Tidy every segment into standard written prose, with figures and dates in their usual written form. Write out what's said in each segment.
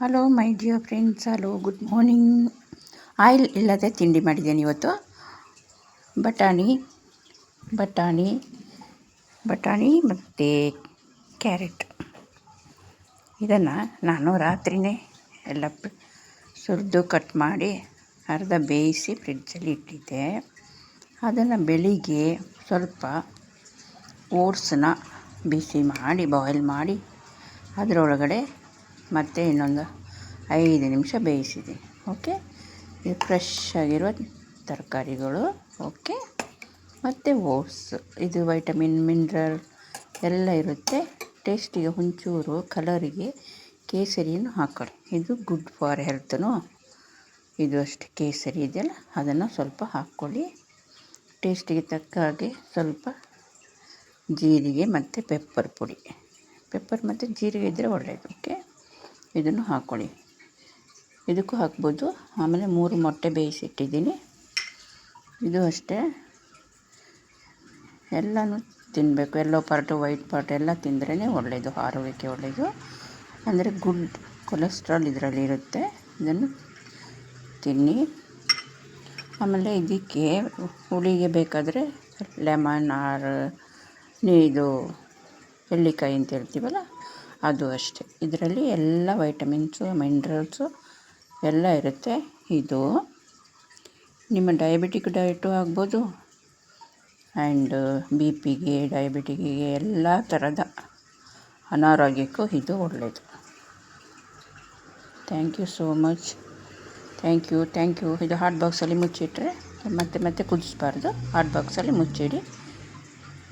Hello my dear friends, hello, good morning. Oil ಇಲ್ಲದೆ ತಿಂಡಿ ಮಾಡಿದ್ದೇನೆ ಇವತ್ತು. ಬಟಾಣಿ ಮತ್ತು ಕ್ಯಾರೆಟ್. ಇದನ್ನು ನಾನು ರಾತ್ರಿಯೇ ಎಲ್ಲ ಸುರಿದು ಕಟ್ ಮಾಡಿ ಅರ್ಧ ಬೇಯಿಸಿ ಫ್ರಿಡ್ಜಲ್ಲಿ ಇಟ್ಟಿದ್ದೆ. ಅದನ್ನು ಬೆಳಿಗ್ಗೆ ಸ್ವಲ್ಪ ಓಟ್ಸನ್ನ ಬಿಸಿ ಮಾಡಿ ಬಾಯ್ಲ್ ಮಾಡಿ ಅದರೊಳಗಡೆ ಮತ್ತೆ ಇನ್ನೊಂದು 5 ನಿಮಿಷ ಬೇಯಿಸಿದ್ದೀನಿ. ಓಕೆ, ಇದು ಫ್ರೆಶ್ ಆಗಿರುವ ತರಕಾರಿಗಳು. ಓಕೆ, ಮತ್ತು ಓಟ್ಸ್, ಇದು ವೈಟಮಿನ್ ಮಿನರಲ್ ಎಲ್ಲ ಇರುತ್ತೆ. ಟೇಸ್ಟಿಗೆ ಒಂಚೂರು ಕಲರಿಗೆ ಕೇಸರಿಯನ್ನು ಹಾಕ್ಕೊಳ್ಳಿ. ಇದು ಗುಡ್ ಫಾರ್ ಹೆಲ್ತ್ನು. ಇದು ಅಷ್ಟು ಕೇಸರಿ ಇದೆಯಲ್ಲ, ಅದನ್ನು ಸ್ವಲ್ಪ ಹಾಕ್ಕೊಳ್ಳಿ. ಟೇಸ್ಟಿಗೆ ತಕ್ಕ ಹಾಗೆ ಸ್ವಲ್ಪ ಜೀರಿಗೆ ಮತ್ತು ಪೆಪ್ಪರ್ ಮತ್ತು ಜೀರಿಗೆ ಇದ್ದರೆ ಒಳ್ಳೆಯದು. ಓಕೆ, ಇದನ್ನು ಹಾಕ್ಕೊಳ್ಳಿ. ಇದಕ್ಕೂ ಹಾಕ್ಬೋದು. ಆಮೇಲೆ 3 ಮೊಟ್ಟೆ ಬೇಯಿಸಿಟ್ಟಿದ್ದೀನಿ. ಇದು ಅಷ್ಟೇ, ಎಲ್ಲನೂ ತಿನ್ನಬೇಕು. ಎಲ್ಲೋ ಪಾರ್ಟು ವೈಟ್ ಪಾರ್ಟ್ ಎಲ್ಲ ತಿಂದ್ರೇ ಒಳ್ಳೆಯದು, ಆರೋಗ್ಯಕ್ಕೆ ಒಳ್ಳೆಯದು. ಅಂದರೆ ಗುಡ್ ಕೊಲೆಸ್ಟ್ರಾಲ್ ಇದರಲ್ಲಿ ಇರುತ್ತೆ. ಇದನ್ನು ತಿನ್ನಿ. ಆಮೇಲೆ ಇದಕ್ಕೆ ಹುಳಿಗೆ ಬೇಕಾದರೆ ಲೆಮನ್ ಇದು ಎಳ್ಳಿಕಾಯಿ ಅಂತ ಹೇಳ್ತೀವಲ್ಲ, ಅದು ಅಷ್ಟೇ. ಇದರಲ್ಲಿ ಎಲ್ಲ ವೈಟಮಿನ್ಸು ಮಿನರಲ್ಸು ಎಲ್ಲ ಇರುತ್ತೆ. ಇದು ನಿಮ್ಮ ಡಯಾಬಿಟಿಕ್ ಡಯಟು ಆಗ್ಬೋದು, ಆ್ಯಂಡ್ BP-ಗೆ, ಡಯಾಬಿಟಿಕ್ಕಿಗೆ, ಎಲ್ಲ ಥರದ ಅನಾರೋಗ್ಯಕ್ಕೂ ಇದು ಒಳ್ಳೆಯದು. Thank you so much. Thank you. ಇದು ಹಾಟ್ ಬಾಕ್ಸಲ್ಲಿ ಮುಚ್ಚಿಟ್ರೆ ಮತ್ತೆ ಕುದಿಸ್ಬಾರ್ದು. ಹಾಟ್ ಬಾಕ್ಸಲ್ಲಿ ಮುಚ್ಚಿಡಿ,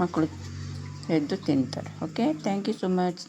ಮಕ್ಕಳು ಎದ್ದು ತಿಂತಾರೆ. Okay, thank you so much.